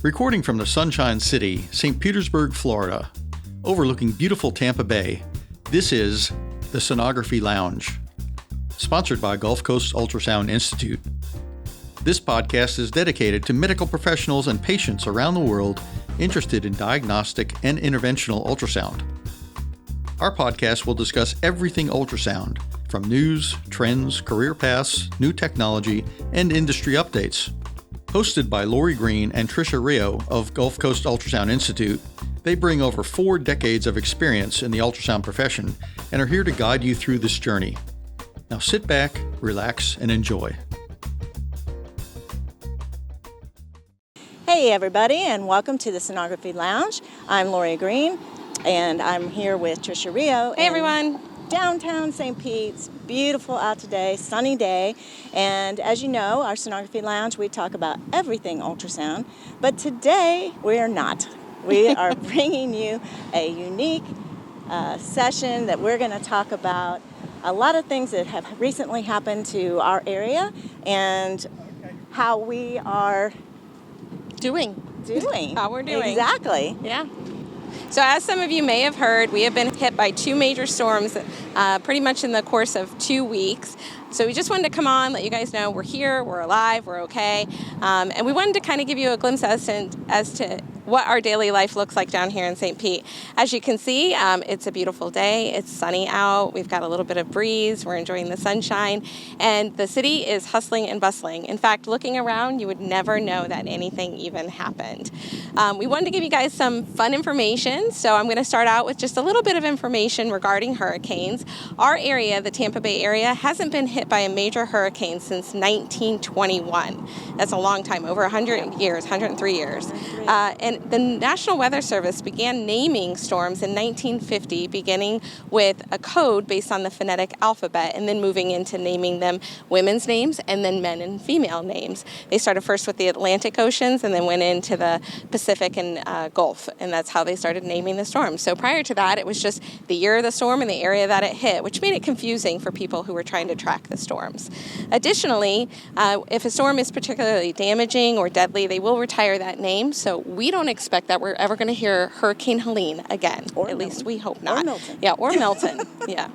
Recording from the Sunshine City, St. Petersburg, Florida, overlooking beautiful Tampa Bay, this is the Sonography Lounge, sponsored by Gulf Coast Ultrasound Institute. This podcast is dedicated to medical professionals and patients around the world interested in diagnostic and interventional ultrasound. Our podcast will discuss everything ultrasound, from news, trends, career paths, new technology, and industry updates. Hosted by Lori Green and Tricia Rio of Gulf Coast Ultrasound Institute, they bring over 4 decades of experience in the ultrasound profession and are here to guide you through this journey. Now sit back, relax, and enjoy. Hey everybody, and welcome to the Sonography Lounge. I'm Lori Green, and I'm here with Tricia Rio. Hey everyone. Downtown St. Pete's, beautiful out today, sunny day. And as you know, our Sonography Lounge, we talk about everything ultrasound. But today, we are not. We are bringing you a unique session that we're going to talk about a lot of things that have recently happened to our area and how we are Doing. How we're doing. Exactly. Yeah. So as some of you may have heard, we have been hit by 2 major storms pretty much in the course of 2 weeks. So we just wanted to come on, let you guys know we're here, we're alive, we're okay. And we wanted to kind of give you a glimpse as to what our daily life looks like down here in St. Pete. As you can see, it's a beautiful day. It's sunny out. We've got a little bit of breeze. We're enjoying the sunshine. And the city is hustling and bustling. In fact, looking around, you would never know that anything even happened. We wanted to give you guys some fun information. So I'm going to start out with just a little bit of information regarding hurricanes. Our area, the Tampa Bay area, hasn't been hit by a major hurricane since 1921. That's a long time, over 100 years, 103 years. And the National Weather Service began naming storms in 1950, beginning with a code based on the phonetic alphabet and then moving into naming them women's names and then men and female names. They started first with the Atlantic Oceans and then went into the Pacific and Gulf, and that's how they started naming the storms. So prior to that, it was just the year of the storm and the area that it hit, which made it confusing for people who were trying to track the storms. Additionally, if a storm is particularly damaging or deadly, they will retire that name, so we don't expect that we're ever going to hear Hurricane Helene again. Or At Milton. least we hope not. Or Milton. Yeah, or Milton. Yeah.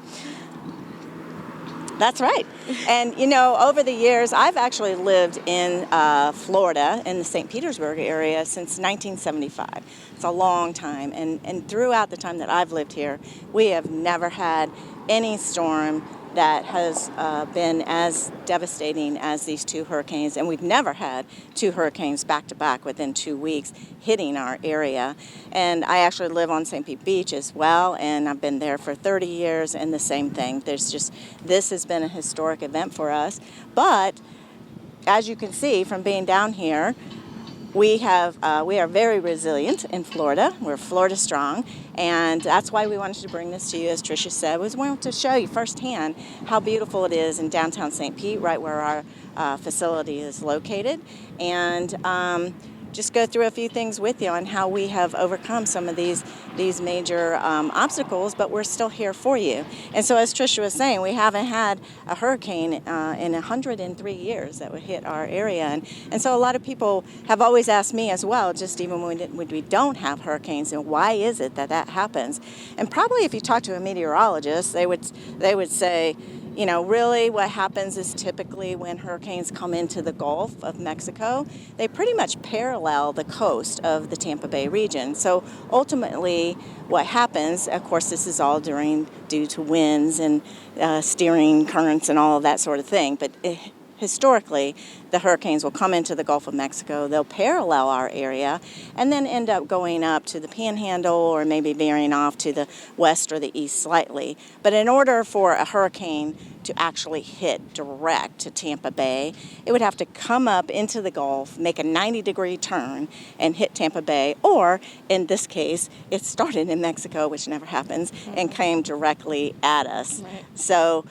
That's right. And, you know, over the years, I've actually lived in Florida, in the St. Petersburg area, since 1975. It's a long time. And throughout the time that I've lived here, we have never had any storm that has been as devastating as these 2 hurricanes. And we've never had 2 hurricanes back-to-back within 2 weeks hitting our area. And I actually live on St. Pete Beach as well, and I've been there for 30 years, and the same thing. This has been a historic event for us. But as you can see from being down here, we are very resilient in Florida. We're Florida strong, and that's why we wanted to bring this to you, as Tricia said, we wanted to show you firsthand how beautiful it is in downtown St. Pete, right where our facility is located, and just go through a few things with you on how we have overcome some of these major obstacles, but we're still here for you. And so as Tricia was saying, we haven't had a hurricane in 103 years that would hit our area. And so a lot of people have always asked me as well, just even when we don't have hurricanes, and why is it that happens? And probably if you talk to a meteorologist, they would say, you know, really what happens is typically when hurricanes come into the Gulf of Mexico, they pretty much parallel the coast of the Tampa Bay region. So ultimately what happens, of course this is all due to winds and steering currents and all of that sort of thing, but historically, the hurricanes will come into the Gulf of Mexico, they'll parallel our area, and then end up going up to the Panhandle or maybe veering off to the west or the east slightly. But in order for a hurricane to actually hit direct to Tampa Bay, it would have to come up into the Gulf, make a 90-degree turn, and hit Tampa Bay, or in this case, it started in Mexico, which never happens, and came directly at us. Right. So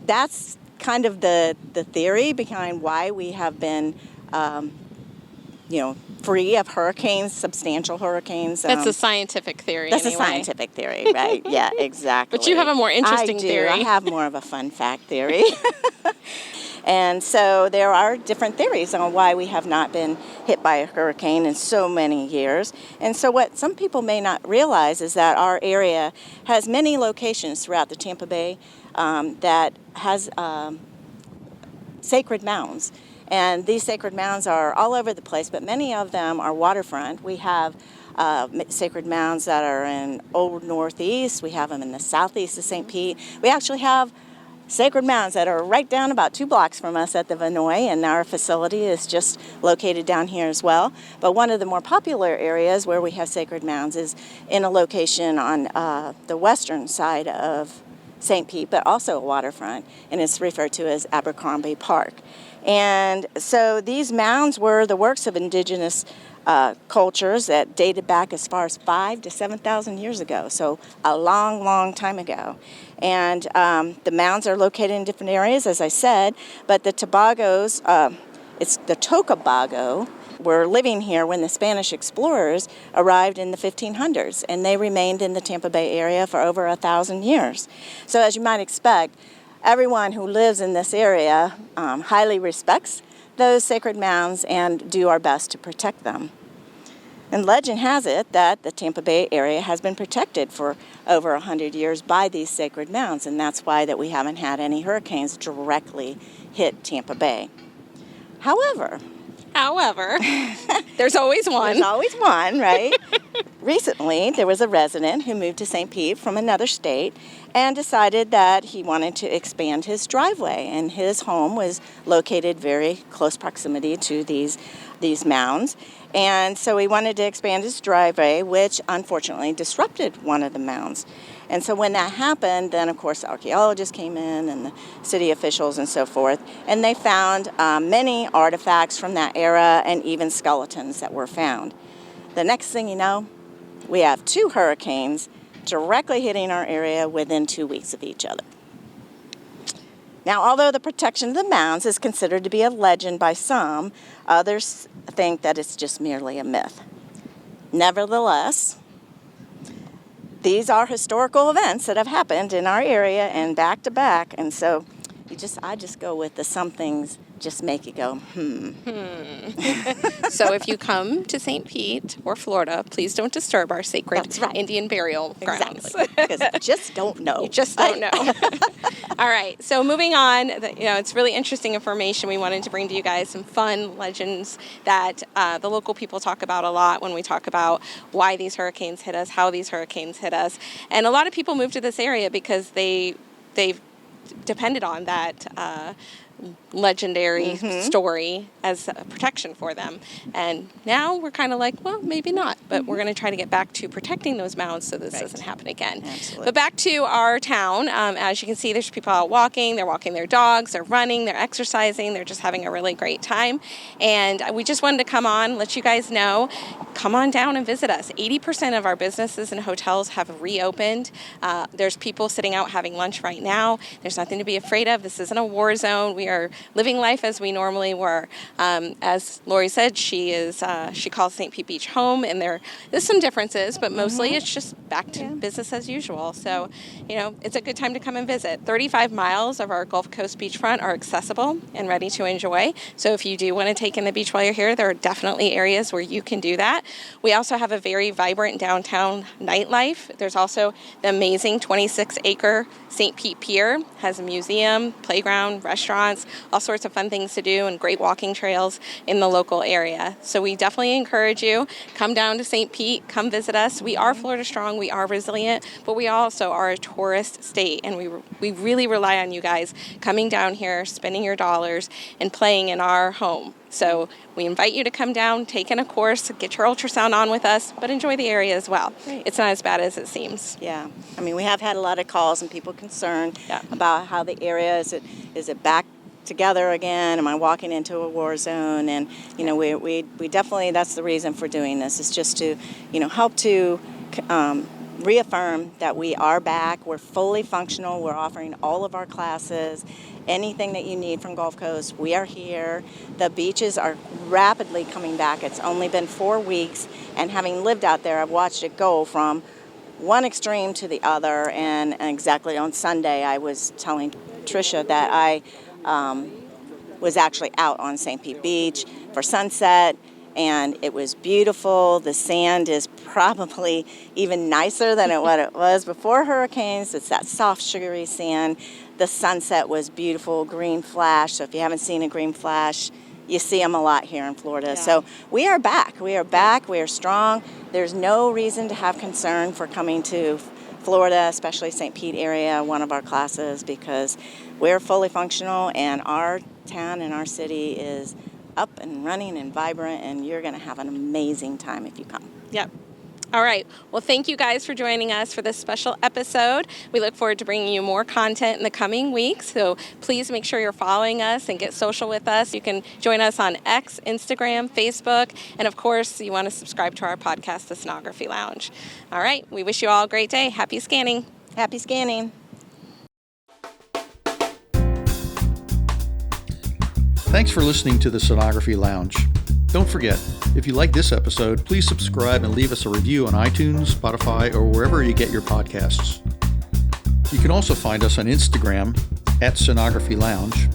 that's kind of the theory behind why we have been, free of hurricanes, substantial hurricanes. That's a scientific theory. That's anyway. a scientific theory, right? Yeah, exactly. But you have a more interesting theory. I have more of a fun fact theory. And so there are different theories on why we have not been hit by a hurricane in so many years. And so what some people may not realize is that our area has many locations throughout the Tampa Bay that has sacred mounds. And these sacred mounds are all over the place, but many of them are waterfront. We have sacred mounds that are in Old Northeast. We have them in the southeast of St. Pete. We actually have sacred mounds that are right down about 2 blocks from us at the Vinoy, and our facility is just located down here as well. But one of the more popular areas where we have sacred mounds is in a location on the western side of St. Pete, but also a waterfront, and it's referred to as Abercrombie Park. And so these mounds were the works of indigenous cultures that dated back as far as 5,000 to 7,000 years ago, so a long, long time ago. And the mounds are located in different areas, as I said, but the Tobagos, it's the Tocobago, were living here when the Spanish explorers arrived in the 1500s, and they remained in the Tampa Bay area for over 1,000 years. So as you might expect, everyone who lives in this area highly respects those sacred mounds and do our best to protect them. And legend has it that the Tampa Bay area has been protected for over 100 years by these sacred mounds, and that's why that we haven't had any hurricanes directly hit Tampa Bay. However, there's always one. There's always one, right? Recently, there was a resident who moved to St. Pete from another state and decided that he wanted to expand his driveway, and his home was located very close proximity to these mounds. And so he wanted to expand his driveway, which unfortunately disrupted one of the mounds. And so when that happened, then of course archaeologists came in and the city officials and so forth, and they found many artifacts from that era and even skeletons that were found. The next thing you know, we have 2 hurricanes directly hitting our area within 2 weeks of each other. Now, although the protection of the mounds is considered to be a legend by some, others think that it's just merely a myth. Nevertheless, these are historical events that have happened in our area and back to back, and so I just go with the some things just make you go, So if you come to St. Pete or Florida, please don't disturb our sacred Indian burial grounds. Exactly, because you just don't know. You just don't know. All right, so moving on, it's really interesting information. We wanted to bring to you guys some fun legends that the local people talk about a lot when we talk about why these hurricanes hit us, how these hurricanes hit us. And a lot of people move to this area because they've depended on that legendary story as a protection for them. And now we're kind of like, well, maybe not, but we're going to try to get back to protecting those mounds so this doesn't happen again. Absolutely. But back to our town, as you can see, there's people out walking, they're walking their dogs, they're running, they're exercising, they're just having a really great time. And we just wanted to come on, let you guys know, come on down and visit us. 80% of our businesses and hotels have reopened. There's people sitting out having lunch right now. There's nothing to be afraid of. This isn't a war zone. We are living life as we normally were. As Lori said, she calls St. Pete Beach home, and there's some differences, but mostly it's just back to business as usual. So, it's a good time to come and visit. 35 miles of our Gulf Coast beachfront are accessible and ready to enjoy. So if you do want to take in the beach while you're here, there are definitely areas where you can do that. We also have a very vibrant downtown nightlife. There's also the amazing 26-acre St. Pete Pier, has a museum, playground, restaurants, all sorts of fun things to do, and great walking trails in the local area. So we definitely encourage you, come down to St. Pete, come visit us. We are Florida strong, we are resilient, but we also are a tourist state, and we really rely on you guys coming down here, spending your dollars, and playing in our home. So we invite you to come down, take in a course, get your ultrasound on with us, but enjoy the area as well. Great. It's not as bad as it seems. Yeah, I mean, we have had a lot of calls and people concerned about how the area is it back together again? Am I walking into a war zone? And we definitely, that's the reason for doing this, is just to help to reaffirm that we are back. We're fully functional. We're offering all of our classes. Anything that you need from Gulf Coast, we are here. The beaches are rapidly coming back. It's only been 4 weeks, and having lived out there, I've watched it go from one extreme to the other. And exactly on Sunday, I was telling Tricia that I was actually out on St. Pete Beach for sunset, and it was beautiful. The sand is probably even nicer than what it was before hurricanes. It's that soft, sugary sand. The sunset was beautiful, green flash. So if you haven't seen a green flash, you see them a lot here in Florida. Yeah. So we are back. We are back. We are strong. There's no reason to have concern for coming to Florida, especially St. Pete area, one of our classes, because we're fully functional and our town and our city is up and running and vibrant, and you're going to have an amazing time if you come. Yep. All right. Well, thank you guys for joining us for this special episode. We look forward to bringing you more content in the coming weeks. So please make sure you're following us and get social with us. You can join us on X, Instagram, Facebook, and of course, you want to subscribe to our podcast, The Sonography Lounge. All right. We wish you all a great day. Happy scanning. Happy scanning. Thanks for listening to the Sonography Lounge. Don't forget, if you like this episode, please subscribe and leave us a review on iTunes, Spotify, or wherever you get your podcasts. You can also find us on Instagram at Sonography Lounge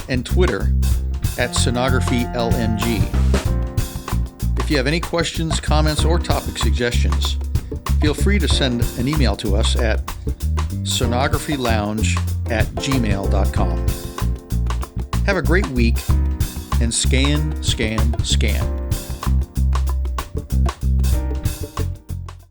and Twitter at SonographyLNG. If you have any questions, comments, or topic suggestions, feel free to send an email to us at sonographylounge@gmail.com. Have a great week and scan, scan, scan.